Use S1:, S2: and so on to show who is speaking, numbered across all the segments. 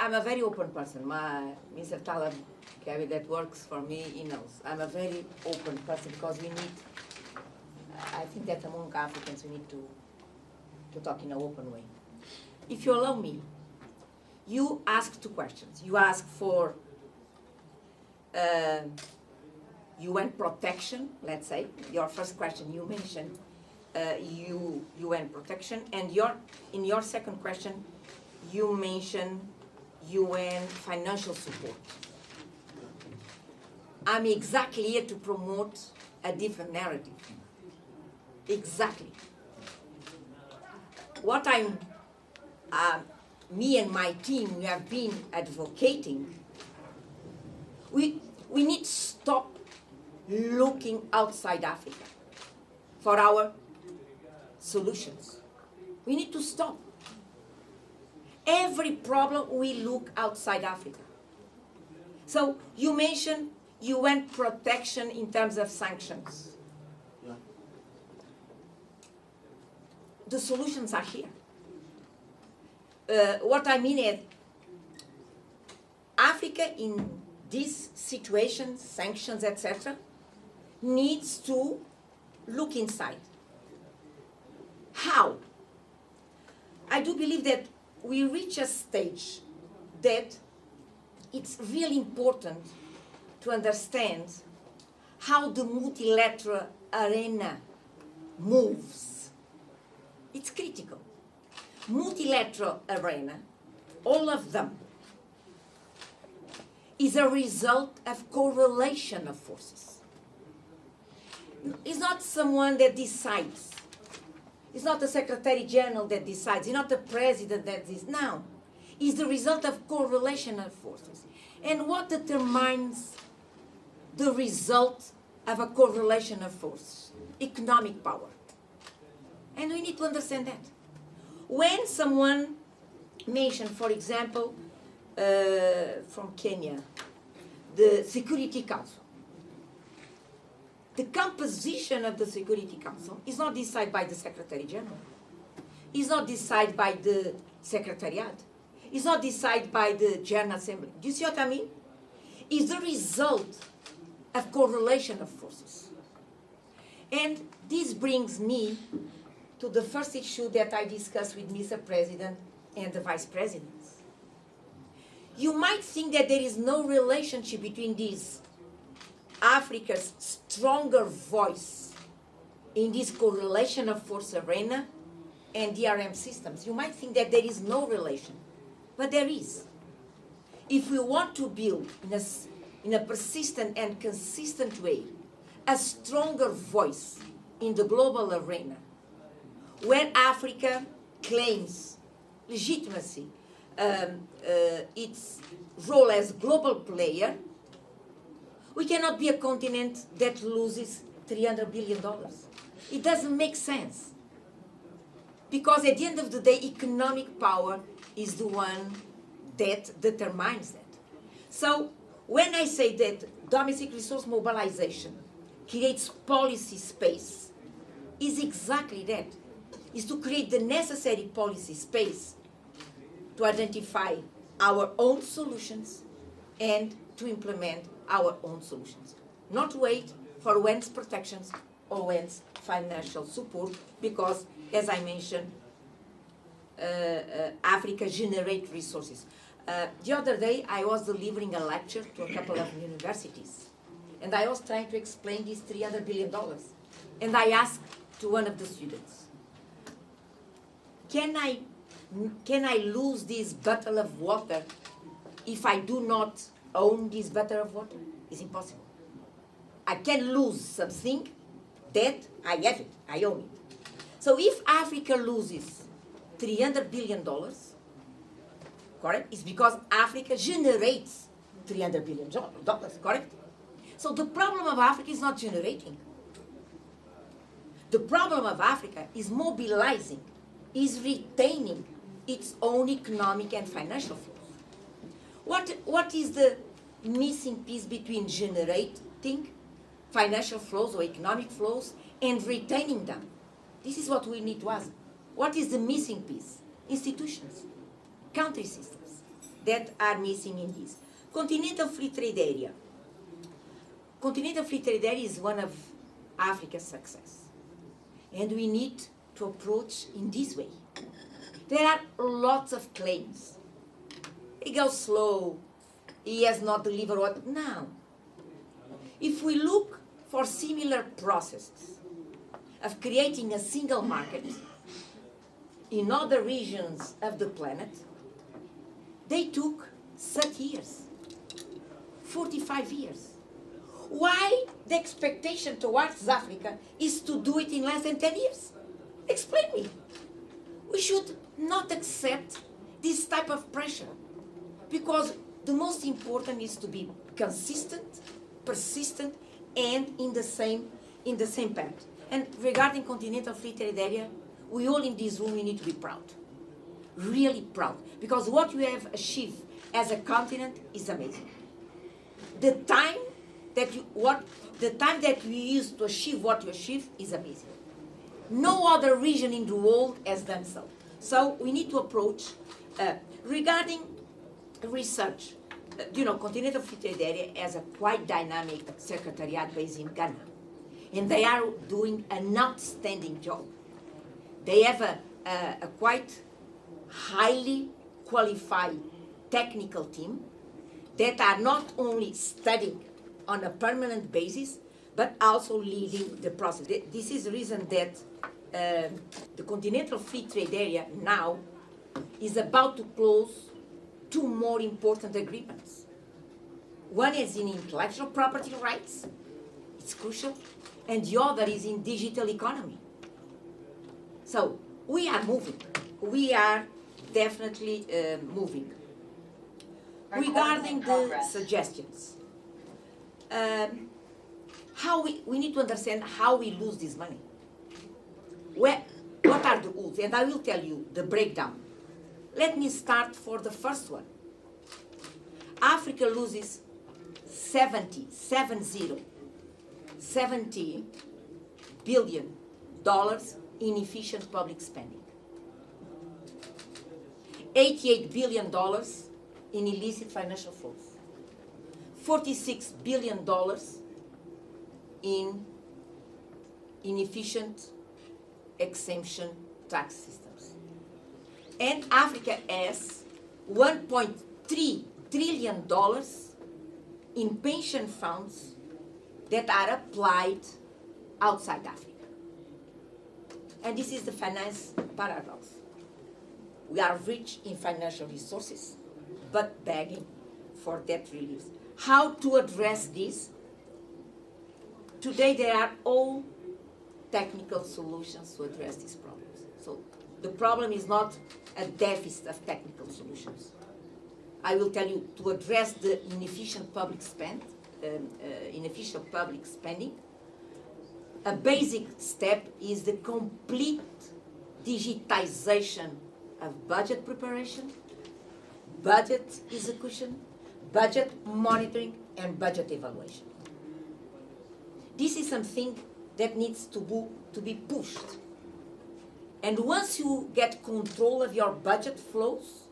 S1: I'm a very open person. Mr. Talab, that works for me, he knows. I'm a very open person because we need, I think that among Africans we need to talk in an open way. If you allow me, you ask two questions. You ask for UN protection, let's say. Your first question, you mentioned UN protection, and in your second question, you mentioned UN financial support. I'm exactly here to promote a different narrative. Exactly. What me and my team, we have been advocating, we need to stop looking outside Africa for our solutions. We need to stop. Every problem we look outside Africa. So you mentioned UN protection in terms of sanctions.
S2: Yeah.
S1: The solutions are here. What I mean is, Africa in this situation, sanctions, etc., needs to look inside. How? I do believe that we reach a stage that it's really important to understand how the multilateral arena moves. It's critical. Multilateral arena, all of them, is a result of correlation of forces. It's not someone that decides. It's not the Secretary General that decides. It's not the President that decides. No. It's the result of correlation of forces. And what determines the result of a correlation of force? Economic power. And we need to understand that. When someone mentioned, for example, from Kenya, the Security Council, the composition of the Security Council is not decided by the Secretary General. It's not decided by the Secretariat. It's not decided by the General Assembly. Do you see what I mean? It's the result of correlation of forces. And this brings me to the first issue that I discussed with Mr. President and the Vice Presidents. You might think that there is no relationship between these Africa's stronger voice in this correlation of force arena and DRM systems. You might think that there is no relation, but there is. If we want to build in a persistent and consistent way a stronger voice in the global arena, when Africa claims legitimacy, its role as global player, we cannot be a continent that loses $300 billion. It doesn't make sense. Because at the end of the day, economic power is the one that determines that. So when I say that domestic resource mobilization creates policy space, is exactly that. Is to create the necessary policy space to identify our own solutions and to implement our own solutions. Not wait for UN's protections or UN's financial support, because, as I mentioned, Africa generates resources. The other day, I was delivering a lecture to a couple of universities, and I was trying to explain this $300 billion. And I asked to one of the students, can I lose this bottle of water if I do not own this bottle of water? It's impossible. I can lose something that I have it, I own it. So if Africa loses $300 billion, correct, it's because Africa generates $300 billion, correct? So the problem of Africa is not generating. The problem of Africa is mobilizing, is retaining its own economic and financial flows. What is the missing piece between generating financial flows or economic flows and retaining them? This is what we need to ask. What is the missing piece? Institutions, country systems. that are missing in this. Continental Free Trade Area. Continental Free Trade Area is one of Africa's success. And we need to approach in this way. There are lots of claims. He goes slow, he has not delivered what. Now, if we look for similar processes of creating a single market in other regions of the planet, they took 30 years, 45 years. Why the expectation towards Africa is to do it in less than 10 years? Explain me. We should not accept this type of pressure, because the most important is to be consistent, persistent, and in the same path. And regarding Continental Free Trade Area, we all in this room, we need to be proud, really proud, because what we have achieved as a continent is amazing. The time that we use to achieve what you achieve is amazing. No other region in the world has done so. So we need to approach regarding research. Continental Free Trade Area has a quite dynamic secretariat based in Ghana, and they are doing an outstanding job. They have a quite highly qualified technical team that are not only studying on a permanent basis, but also leading the process. This is the reason that the Continental Free Trade Area now is about to close 2 more important agreements. One is in intellectual property rights, it's crucial, and the other is in digital economy. So we are moving. We are definitely moving. Regarding the suggestions, we need to understand how we lose this money. What are the rules? And I will tell you the breakdown. Let me start for the first one. Africa loses $70 billion in efficient public spending. $88 billion in illicit financial flows. $46 billion in inefficient exemption tax systems. And Africa has $1.3 trillion in pension funds that are applied outside Africa. And this is the finance paradox. We are rich in financial resources, but begging for debt relief. How to address this? Today there are all technical solutions to address these problems. So the problem is not a deficit of technical solutions. I will tell you, to address the inefficient public spending, a basic step is the complete digitization of budget preparation, budget execution, budget monitoring, and budget evaluation. This is something that needs to be pushed. And once you get control of your budget flows,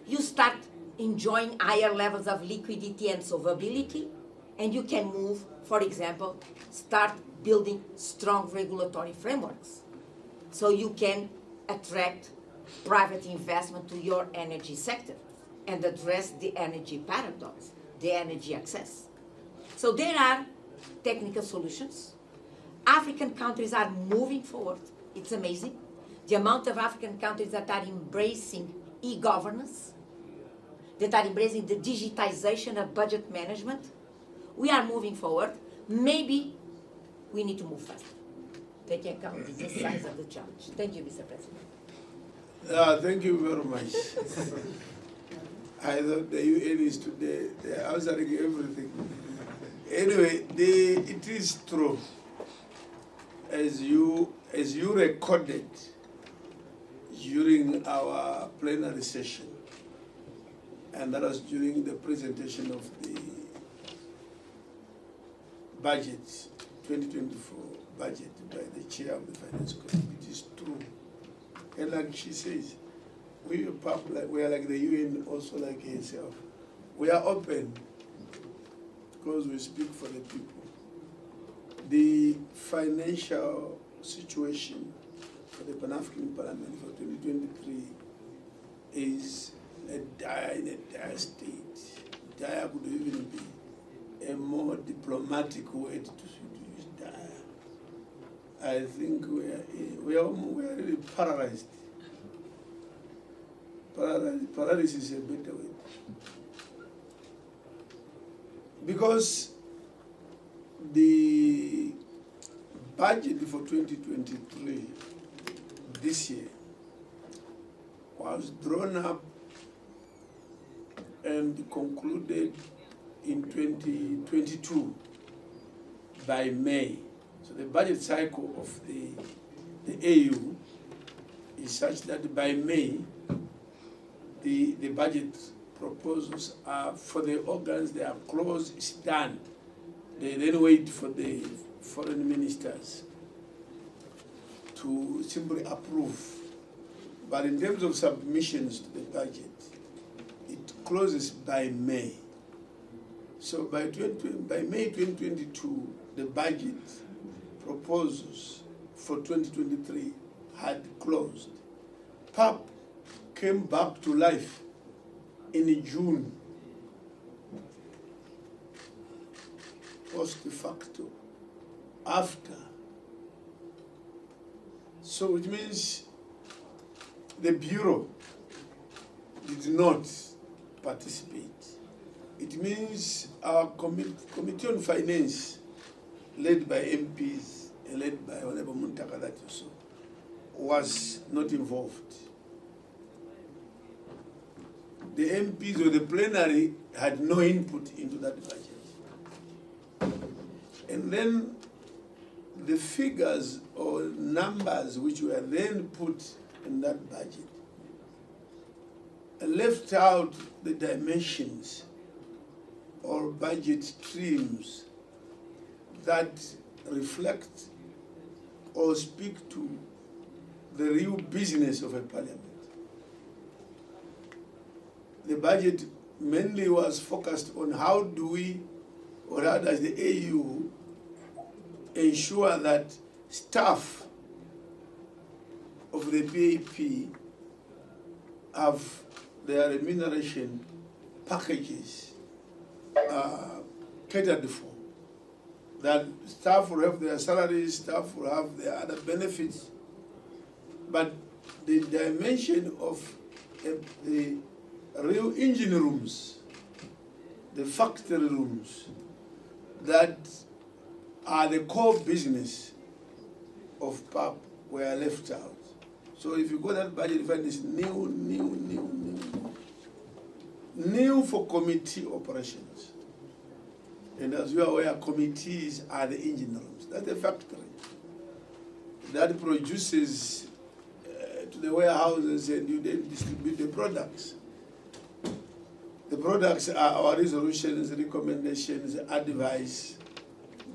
S1: you start enjoying higher levels of liquidity and solvability, and you can move, for example, start building strong regulatory frameworks so you can attract private investment to your energy sector and address the energy paradox, the energy access. So there are technical solutions. African countries are moving forward. It's amazing. The amount of African countries that are embracing e-governance, that are embracing the digitization of budget management. We are moving forward. Maybe we need to move faster. Take account of the size of the challenge. Thank you, Mr. President.
S2: Thank you very much. I thought the UN is today, they're answering everything. Anyway, it is true, as you recorded during our plenary session, and that was during the presentation of the budget, 2024 budget by the chair of the Finance Committee. It is true. And like she says, we are like the UN, also like ASF. We are open because we speak for the people. The financial situation for the Pan-African Parliament for 2023 is in a dire state. Dire would even be a more diplomatic way to use dire. I think we are really paralyzed. Paralysis is a better way. Because the budget for 2023 this year was drawn up and concluded in 2022 by May. So the budget cycle of the AU is such that by May, the budget proposals are for the organs, they are closed, it's done. They then wait for the foreign ministers to simply approve. But in terms of submissions to the budget, it closes by May. So by May 2022, the budget proposals for 2023 had closed. PAP came back to life in June, post facto, after. So it means the Bureau did not participate. It means our Committee on Finance, led by MPs and led by Honorable Muntaka, that you saw, was not involved. The MPs or the plenary had no input into that budget. And then the figures or numbers which were then put in that budget left out the dimensions or budget streams that reflect or speak to the real business of a parliament. The budget mainly was focused on how do we, or how does the AU ensure that staff of the PAP have their remuneration packages catered for. That staff will have their salaries, staff will have their other benefits, but the dimension of the real engine rooms, the factory rooms, that are the core business of PAP were left out. So if you go to that budget, you find this new for committee operations. And as you are aware, committees are the engine rooms. That's the factory that produces to the warehouses, and you then distribute the products. The products are our resolutions, recommendations, advice.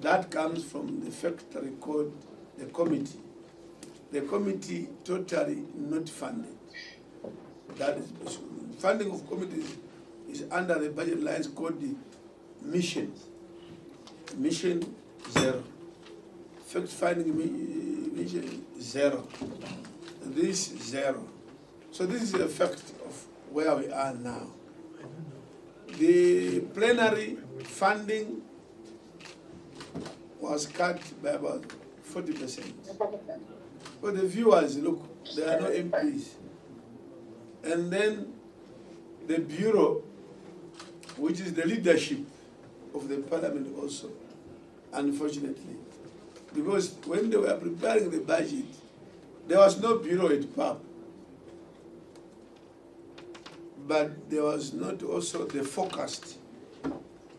S2: That comes from the factory called the committee. The committee totally not funded. That is funding of committees is under the budget lines called the missions. Mission 0. Fact finding mission 0. This 0. So this is the effect of where we are now. The plenary funding was cut by about 40%. For the viewers, look, there are no MPs. And then the Bureau, which is the leadership of the Parliament also, unfortunately. Because when they were preparing the budget, there was no Bureau at PAP. But there was not also the focused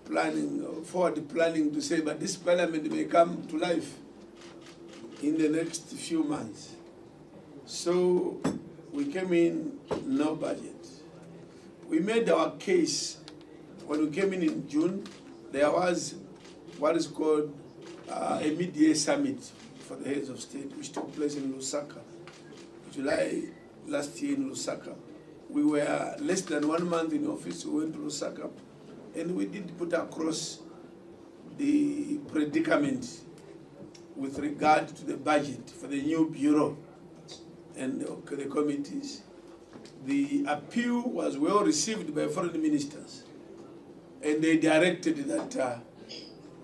S2: planning, forward planning to say, but this Parliament may come to life in the next few months. So we came in, no budget. We made our case. When we came in June, there was what is called a mid-year summit for the heads of state, which took place in Lusaka, July last year in Lusaka. we were less than 1 month in office. We went to Lusaka, and we did put across the predicament with regard to the budget for the new bureau and the committees. The appeal was well received by foreign ministers, and they directed that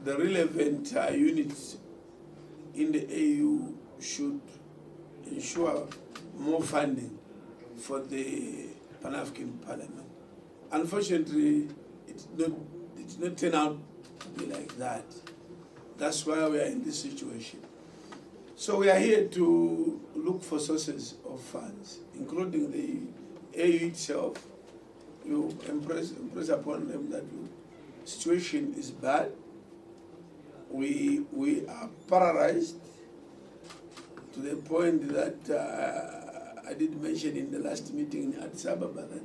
S2: the relevant units in the AU should ensure more funding for the Pan-African Parliament. Unfortunately, it did not turn out to be like that. That's why we are in this situation. So we are here to look for sources of funds, including the AU itself. You impress upon them that the situation is bad. We are paralyzed to the point that I did mention in the last meeting in Addis Ababa that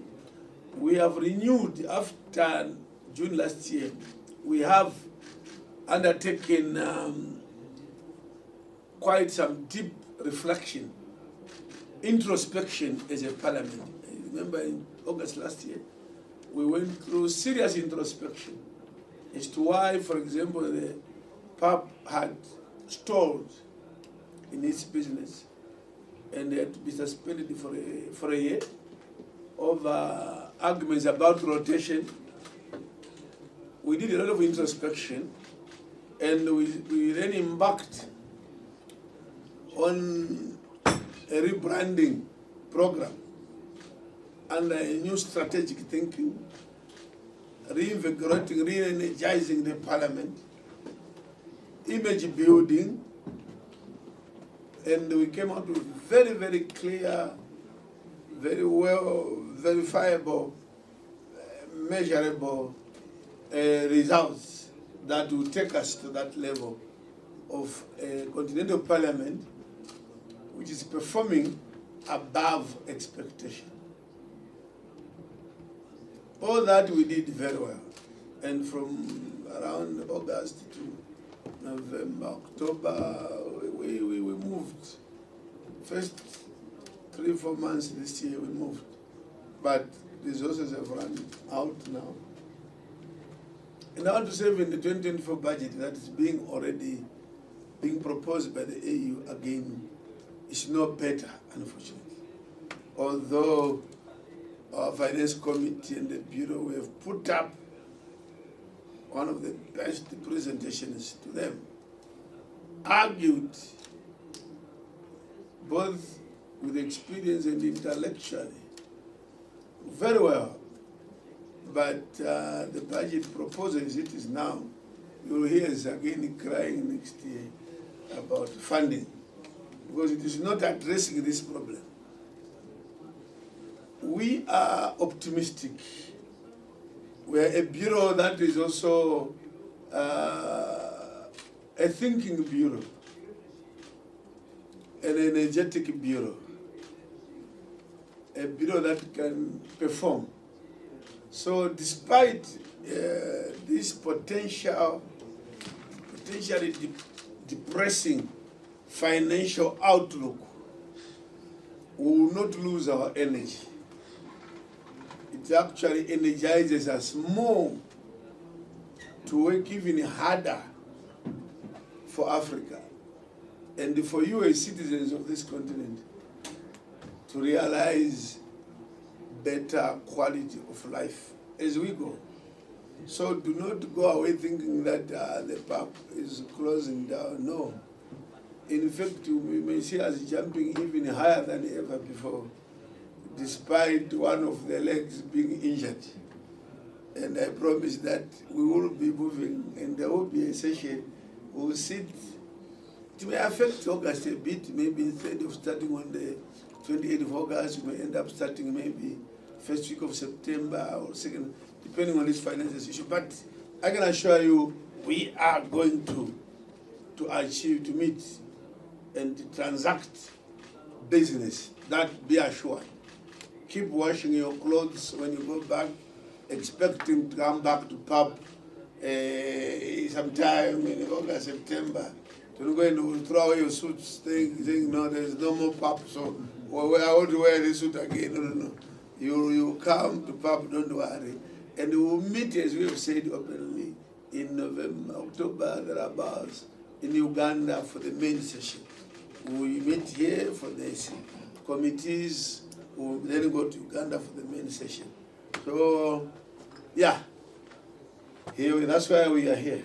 S2: we have renewed after June last year. We have undertaken quite some deep reflection, introspection as a parliament. I remember in August last year, we went through serious introspection as to why, for example, the PAP had stalled in its business and had to be suspended for a year over arguments about rotation. We did a lot of introspection, and we then embarked on a rebranding program and a new strategic thinking, reinvigorating, re-energizing the parliament, image building, and we came out with very, very clear, very well verifiable, measurable results that will take us to that level of a continental parliament which is performing above expectation. All that we did very well. And from around August to November, October, we moved. First 3-4 months this year we moved. But resources have run out now. And I want to say in the 2024 budget that is already being proposed by the AU again, is no better, unfortunately. Although our finance committee and the bureau, we have put up one of the best presentations to them, argued both with experience and intellectually very well. But the budget proposal as it is now, you will hear us again crying next year about funding, because it is not addressing this problem. We are optimistic. We are a bureau that is also a thinking bureau, an energetic bureau, a bureau that can perform. So despite this potentially depressing financial outlook, we will not lose our energy. It actually energizes us more to work even harder for Africa and for you as citizens of this continent to realize better quality of life as we go. So do not go away thinking that the PAP is closing down. No. In fact, we may see us jumping even higher than ever before, despite one of the legs being injured. And I promise that we will be moving, and there will be a session. We will sit. It may affect August a bit, maybe instead of starting on the 28th of August, we may end up starting maybe first week of September or second, depending on this finances issue. But I can assure you, we are going to achieve, to meet and transact business. That be assured. Keep washing your clothes when you go back, expecting to come back to pub sometime in August, September. Don't go and throw away your suits saying no, there's no more pub, so I want to wear this suit again. No. You come to pub, don't worry. And we will meet, as we have said openly, in November, October, thereabouts, in Uganda for the main session. We meet here for the committees, we will then go to Uganda for the main session. So, yeah, here, that's why we are here.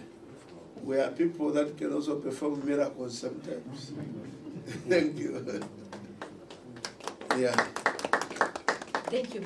S2: We are people that can also perform miracles sometimes. Thank you. Yeah.
S1: Thank you.